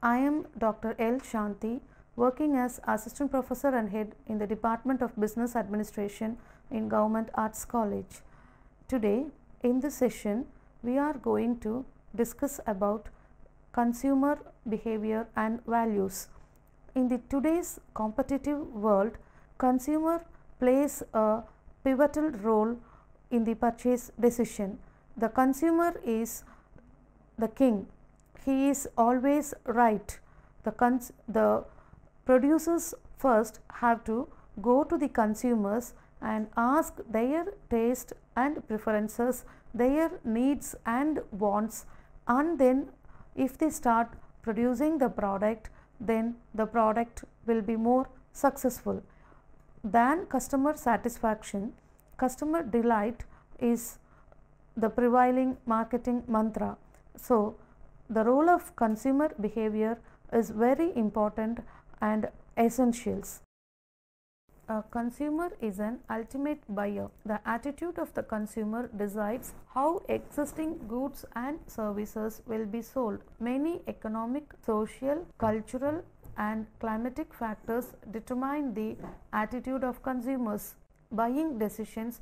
I am Dr. L. Shanti, working as Assistant Professor and Head in the Department of Business Administration in Government Arts College. Today, in this session, we are going to discuss about consumer behavior and values. In the today's competitive world, consumer plays a pivotal role in the purchase decision. The consumer is the king. He is always right. The producers first have to go to the consumers and ask their taste and preferences, their needs and wants, and then if they start producing the product, then the product will be more successful. Than customer satisfaction, customer delight is the prevailing marketing mantra. So, the role of consumer behavior is very important and essentials. A consumer is an ultimate buyer. The attitude of the consumer decides how existing goods and services will be sold. Many economic, social, cultural, and climatic factors determine the attitude of consumers. Buying decisions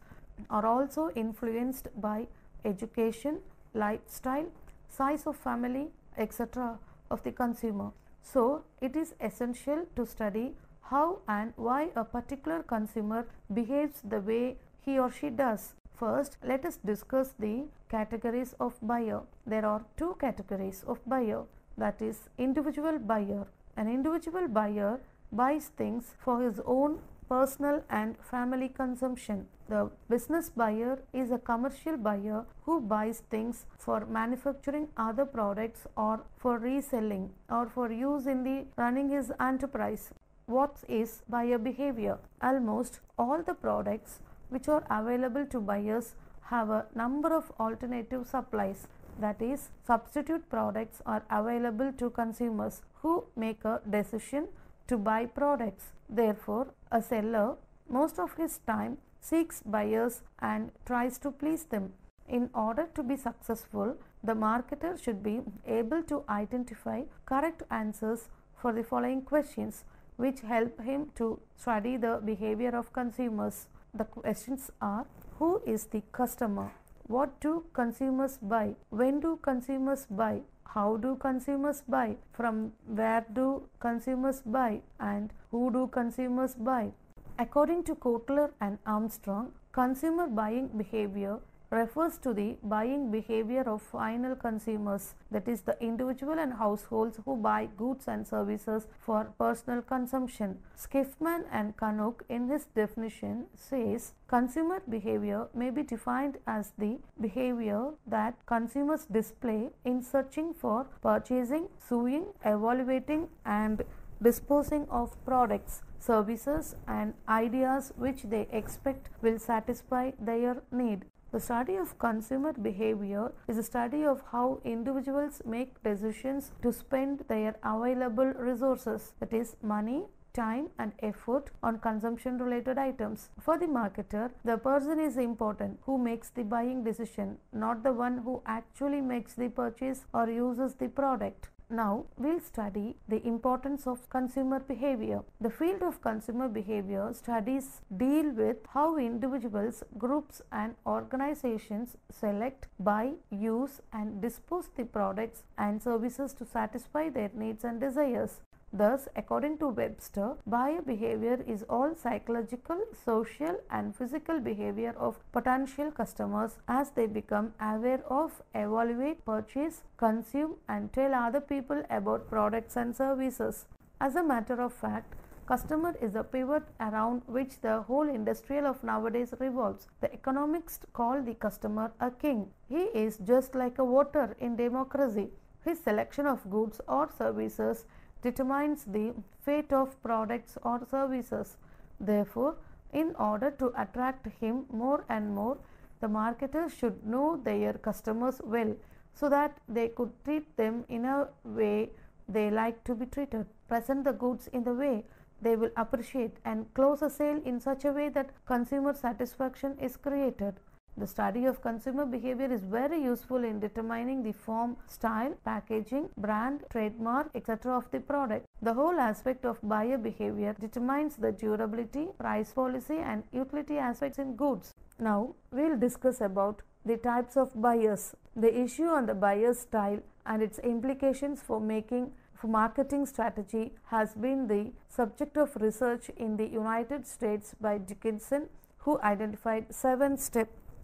are also influenced by education, lifestyle, size of family, etc. of the consumer. So, it is essential to study how and why a particular consumer behaves the way he or she does. First, let us discuss the categories of buyer. There are two categories of buyer, that is individual buyer. An individual buyer buys things for his own personal and family consumption. The business buyer is a commercial buyer who buys things for manufacturing other products or for reselling or for use in the running his enterprise. What is buyer behavior? Almost all the products which are available to buyers have a number of alternative supplies, that is, substitute products are available to consumers who make a decision to buy products. Therefore, a seller most of his time seeks buyers and tries to please them. In order to be successful, the marketer should be able to identify correct answers for the following questions, which help him to study the behavior of consumers. The questions are: who is the customer? What do consumers buy? When do consumers buy? How do consumers buy? From where do consumers buy? And who do consumers buy? According to Kotler and Armstrong, consumer buying behavior refers to the buying behavior of final consumers, that is, the individual and households who buy goods and services for personal consumption. Schiffman and Canuck, in his definition, says consumer behavior may be defined as the behavior that consumers display in searching for, purchasing, suing, evaluating, and disposing of products, services, and ideas which they expect will satisfy their need. The study of consumer behavior is a study of how individuals make decisions to spend their available resources, that is, money, time, and effort on consumption related items. For the marketer, the person is important who makes the buying decision, not the one who actually makes the purchase or uses the product. Now, we'll study the importance of consumer behavior. The field of consumer behavior studies deal with how individuals, groups, and organizations select, buy, use, and dispose the products and services to satisfy their needs and desires. Thus, according to Webster, buyer behavior is all psychological, social, and physical behavior of potential customers as they become aware of, evaluate, purchase, consume, and tell other people about products and services. As a matter of fact, customer is a pivot around which the whole industry of nowadays revolves. The economists call the customer a king. He is just like a voter in democracy. His selection of goods or services determines the fate of products or services. Therefore, in order to attract him more and more, the marketers should know their customers well so that they could treat them in a way they like to be treated, present the goods in the way they will appreciate, and close a sale in such a way that consumer satisfaction is created. The study of consumer behavior is very useful in determining the form, style, packaging, brand, trademark, etc. of the product. The whole aspect of buyer behavior determines the durability, price policy, and utility aspects in goods. Now, we'll discuss about the types of buyers. The issue on the buyer's style and its implications for marketing strategy has been the subject of research in the United States by Dickinson, who identified 7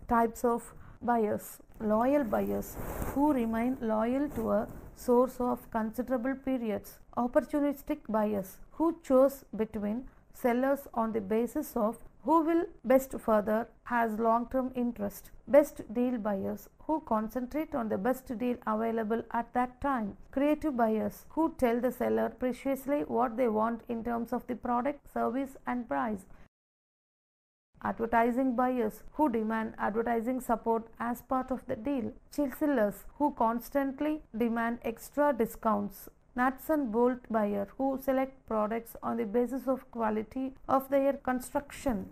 types of buyers. Loyal buyers, who remain loyal to a source of considerable periods. Opportunistic buyers, who chose between sellers on the basis of who will best further has long-term interest. Best deal buyers, who concentrate on the best deal available at that time. Creative buyers, who tell the seller precisely what they want in terms of the product, service, and price. Advertising buyers, who demand advertising support as part of the deal. Chill-sellers, who constantly demand extra discounts. Nuts and bolt buyer, who select products on the basis of quality of their construction.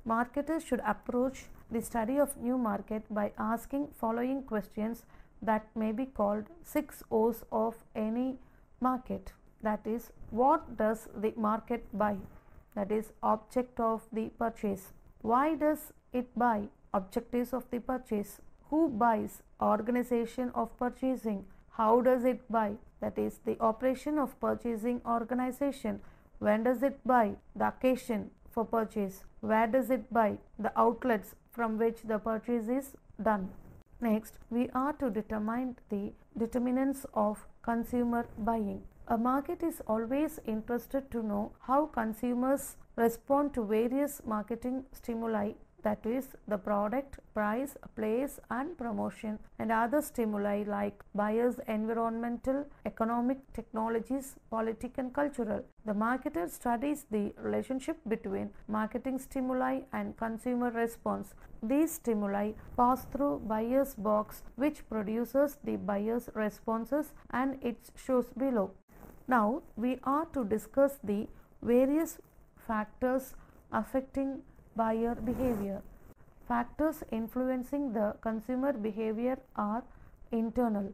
Marketers should approach the study of new market by asking following questions that may be called 6 O's of any market. That is, what does the market buy? That is, object of the purchase. Why does it buy? Objectives of the purchase. Who buys? Organization of purchasing. How does it buy? That is, the operation of purchasing organization. When does it buy? The occasion for purchase. Where does it buy? The outlets from which the purchase is done. Next, we are to determine the determinants of consumer buying. A market is always interested to know how consumers respond to various marketing stimuli, that is, the product, price, place, and promotion, and other stimuli like buyers' environmental, economic, technologies, political, and cultural. The marketer studies the relationship between marketing stimuli and consumer response. These stimuli pass through buyer's box, which produces the buyer's responses, and it shows below. Now, we are to discuss the various factors affecting buyer behavior. Factors influencing the consumer behavior are internal,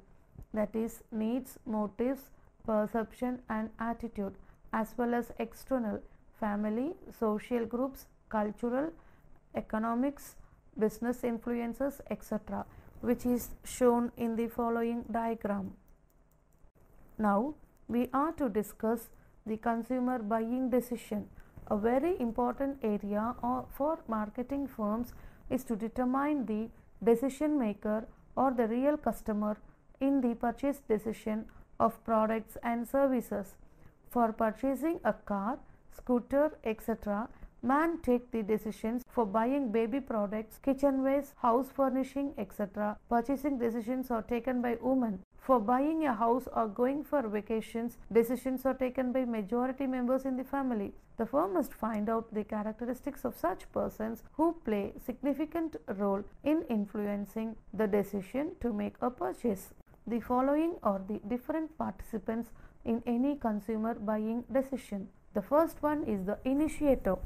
that is, needs, motives, perception, and attitude, as well as external, family, social groups, cultural, economics, business influences, etc., which is shown in the following diagram. Now, we are to discuss the consumer buying decision. A very important area for marketing firms is to determine the decision maker or the real customer in the purchase decision of products and services. For purchasing a car, scooter, etc., men take the decisions. For buying baby products, kitchenwares, house furnishing, etc., purchasing decisions are taken by women. For buying a house or going for vacations, decisions are taken by majority members in the family. The firm must find out the characteristics of such persons who play significant role in influencing the decision to make a purchase. The following are the different participants in any consumer buying decision. The first one is the initiator.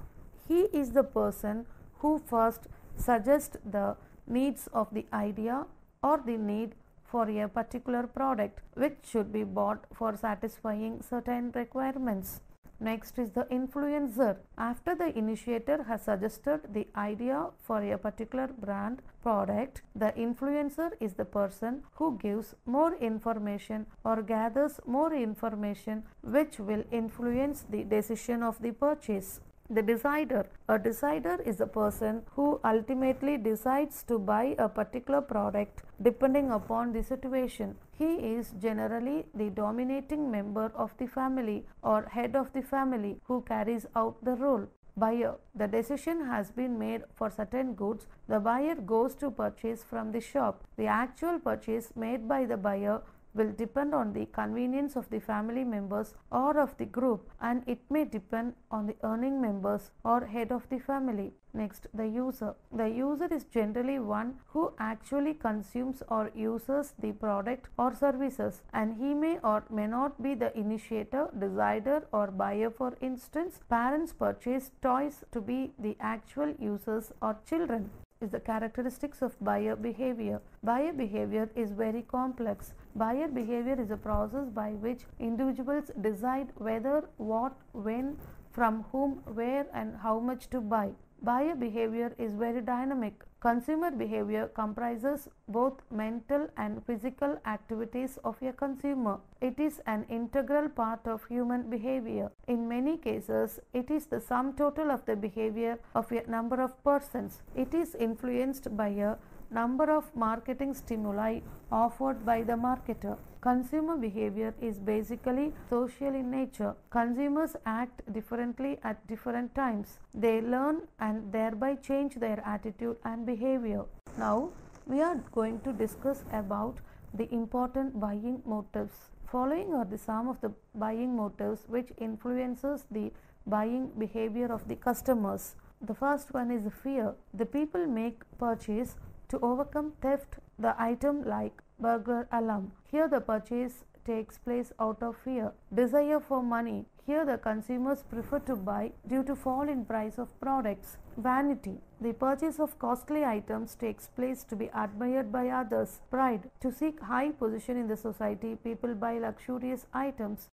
He is the person who first suggests the needs of the idea or the need for a particular product which should be bought for satisfying certain requirements. Next is the influencer. After the initiator has suggested the idea for a particular brand product, the influencer is the person who gives more information or gathers more information which will influence the decision of the purchase. The decider. A decider is a person who ultimately decides to buy a particular product depending upon the situation. He is generally the dominating member of the family or head of the family who carries out the role. Buyer. The decision has been made for certain goods. The buyer goes to purchase from the shop. The actual purchase made by the buyer will depend on the convenience of the family members or of the group, and it may depend on the earning members or head of the family. Next, the user. The user is generally one who actually consumes or uses the product or services, and he may or may not be the initiator, decider, or buyer. For instance, parents purchase toys to be the actual users or children. is the characteristics of buyer behavior. Buyer behavior is very complex. Buyer behavior is a process by which individuals decide whether, what, when, from whom, where, and how much to buy. Buyer behavior is very dynamic. Consumer behavior comprises both mental and physical activities of a consumer. It is an integral part of human behavior. In many cases, it is the sum total of the behavior of a number of persons. It is influenced by a number of marketing stimuli offered by the marketer. Consumer behavior is basically social in nature. Consumers act differently at different times. They learn and thereby change their attitude and behavior. Now, we are going to discuss about the important buying motives. Following are the some of the buying motives which influences the buying behavior of the customers. The first one is fear. The people make purchase to overcome theft, the item like burglar alarm. Here the purchase takes place out of fear. Desire for money. Here the consumers prefer to buy due to fall in price of products. Vanity. The purchase of costly items takes place to be admired by others. Pride. To seek high position in the society, people buy luxurious items.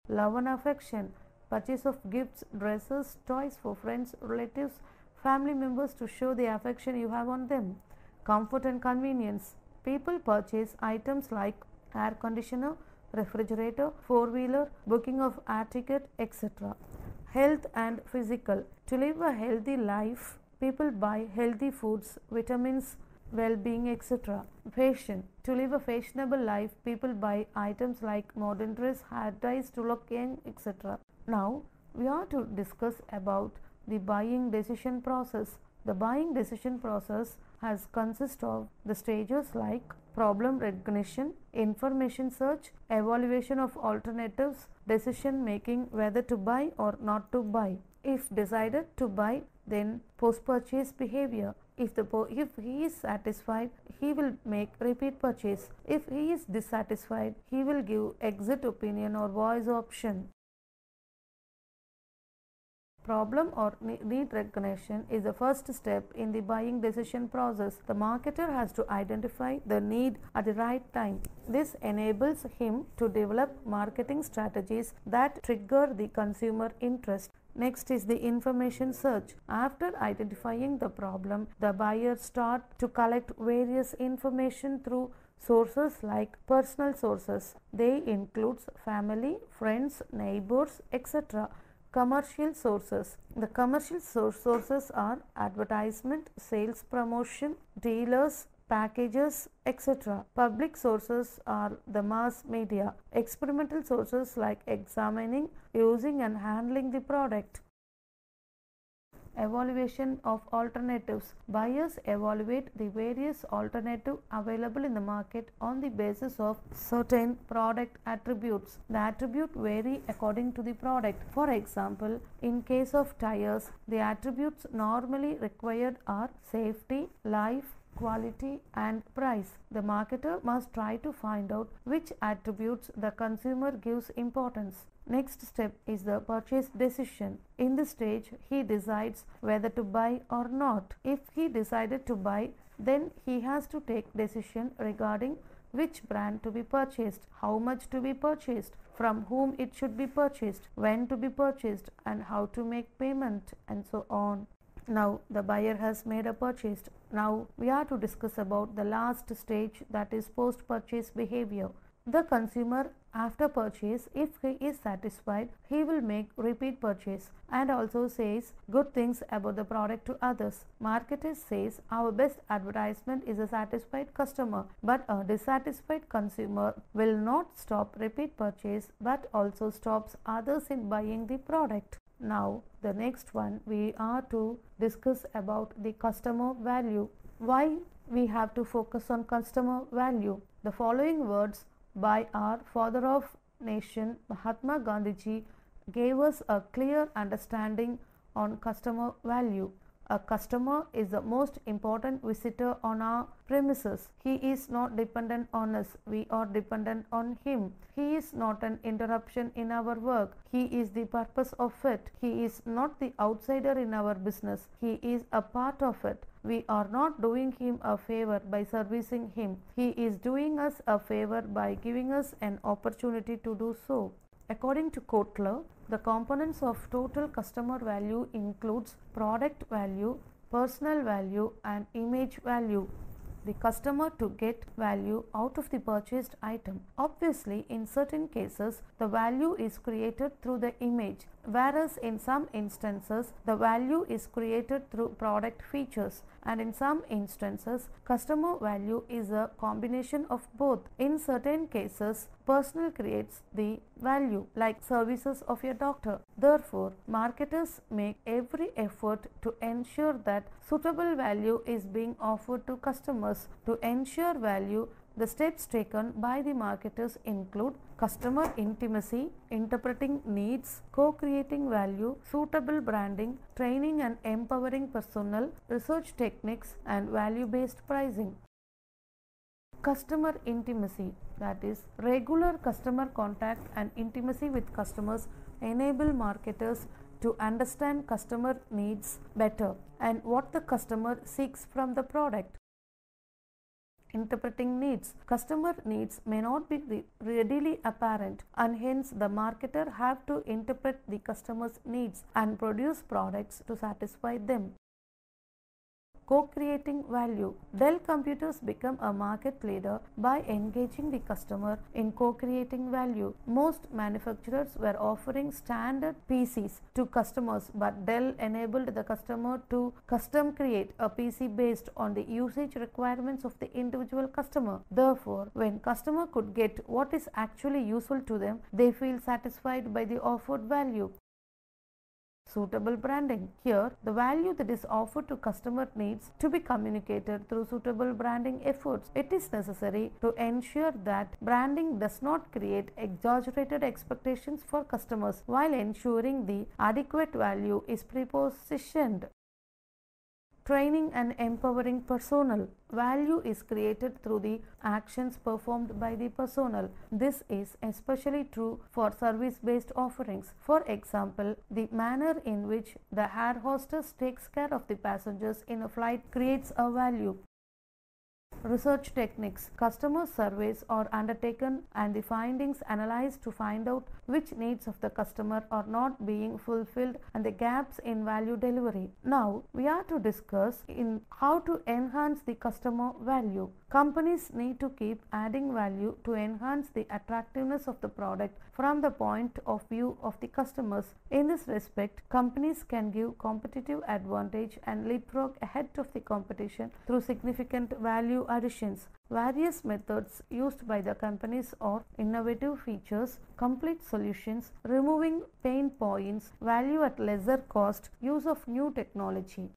Love and affection. Purchase of gifts, dresses, toys for friends, relatives, family members to show the affection you have on them. Comfort and convenience. People purchase items like air conditioner, refrigerator, four-wheeler, booking of air ticket, etc. Health and physical. To live a healthy life, people buy healthy foods, vitamins, well-being, etc. Fashion. To live a fashionable life, people buy items like modern dress, hair dyes to look young, etc. Now, we are to discuss about the buying decision process. The buying decision process has consist of the stages like problem recognition, information search, evaluation of alternatives, decision making whether to buy or not to buy. If decided to buy, then post-purchase behavior. If he is satisfied, he will make repeat purchase. If he is dissatisfied, he will give exit opinion or voice option. Problem or need recognition is the first step in the buying decision process. The marketer has to identify the need at the right time. This enables him to develop marketing strategies that trigger the consumer interest. Next is the information search. After identifying the problem, the buyer starts to collect various information through sources like personal sources. They include family, friends, neighbors, etc. Commercial sources. The commercial sources are advertisement, sales promotion, dealers, packages, etc. Public sources are the mass media. Experimental sources like examining, using and handling the product. Evaluation of alternatives. Buyers evaluate the various alternatives available in the market on the basis of certain product attributes. The attributes vary according to the product. For example, in case of tires, the attributes normally required are safety, life, quality and price. The marketer must try to find out which attributes the consumer gives importance. Next step is the purchase decision. In this stage, he decides whether to buy or not. If he decided to buy, then he has to take decision regarding which brand to be purchased, how much to be purchased, from whom it should be purchased, when to be purchased, and how to make payment, and so on. Now the buyer has made a purchase. Now we are to discuss about the last stage, that is post-purchase behavior. The consumer after purchase, if he is satisfied, he will make repeat purchase and also says good things about the product to others. Marketer says our best advertisement is a satisfied customer, but a dissatisfied consumer will not stop repeat purchase but also stops others in buying the product. Now the next one, we are to discuss about the customer value. Why we have to focus on customer value? The following words by our father of nation Mahatma Gandhi ji gave us a clear understanding on customer value. A customer is the most important visitor on our premises. He is not dependent on us. We are dependent on him. He is not an interruption in our work. He is the purpose of it. He is not the outsider in our business. He is a part of it. We are not doing him a favor by servicing him. He is doing us a favor by giving us an opportunity to do so. According to Kotler, the components of total customer value includes product value, personal value and image value. The customer to get value out of the purchased item. Obviously, in certain cases, the value is created through the image, whereas in some instances, the value is created through product features, and in some instances, customer value is a combination of both. In certain cases, personal creates the value, like services of your doctor. Therefore, marketers make every effort to ensure that suitable value is being offered to customers. To ensure value, the steps taken by the marketers include customer intimacy, interpreting needs, co-creating value, suitable branding, training and empowering personnel, research techniques, and value-based pricing. Customer intimacy, that is, regular customer contact and intimacy with customers enable marketers to understand customer needs better and what the customer seeks from the product. Interpreting needs. Customer needs may not be readily apparent, and hence the marketer have to interpret the customer's needs and produce products to satisfy them. Co-creating value. Dell Computers become a market leader by engaging the customer in co-creating value. Most manufacturers were offering standard PCs to customers, but Dell enabled the customer to custom create a PC based on the usage requirements of the individual customer. Therefore, when customer could get what is actually useful to them, they feel satisfied by the offered value. Suitable branding. Here, the value that is offered to customer needs to be communicated through suitable branding efforts. It is necessary to ensure that branding does not create exaggerated expectations for customers while ensuring the adequate value is prepositioned. Training and empowering personnel. Value is created through the actions performed by the personnel. This is especially true for service-based offerings. For example, the manner in which the air hostess takes care of the passengers in a flight creates a value. Research techniques. Customer surveys are undertaken and the findings analyzed to find out which needs of the customer are not being fulfilled and the gaps in value delivery. Now, we are to discuss in how to enhance the customer value. Companies need to keep adding value to enhance the attractiveness of the product from the point of view of the customers. In this respect, companies can give competitive advantage and leapfrog ahead of the competition through significant value additions. Various methods used by the companies are innovative features, complete solutions, removing pain points, value at lesser cost, use of new technology.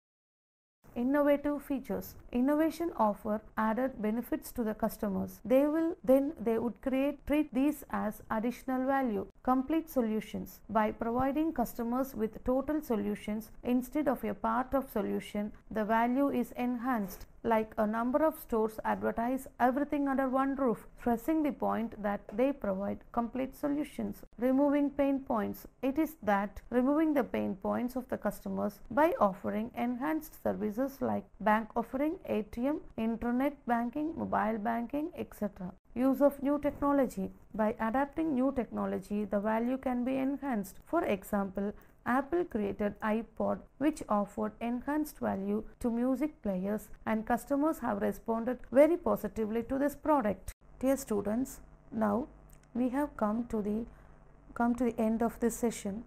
Innovative features. Innovation offer added benefits to the customers. They would treat these as additional value. Complete solutions. By providing customers with total solutions instead of a part of solution, the value is enhanced. Like a number of stores advertise everything under one roof, stressing the point that they provide complete solutions. Removing pain points. It is that removing the pain points of the customers by offering enhanced services like bank offering, ATM, internet banking, mobile banking, etc. Use of new technology. By adapting new technology, the value can be enhanced. For example, Apple created iPod, which offered enhanced value to music players, and customers have responded very positively to this product. Dear students, now we have come to the end of this session.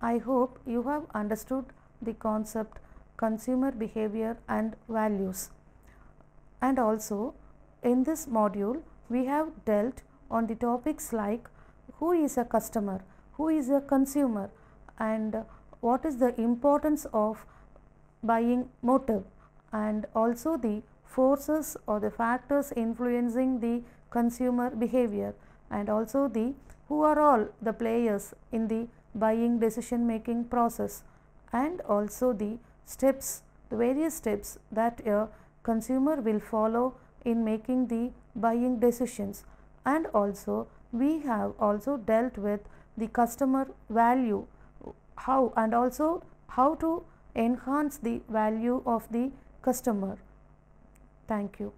I hope you have understood the concept consumer behavior and values. And also, in this module, we have dealt on the topics like who is a customer, who is a consumer, and what is the importance of buying motive, and also the forces or the factors influencing the consumer behavior, and also the who are all the players in the buying decision making process, and also the steps, the various steps that a consumer will follow in making the buying decisions. And also we have also dealt with the customer value, how and also how to enhance the value of the customer. Thank you.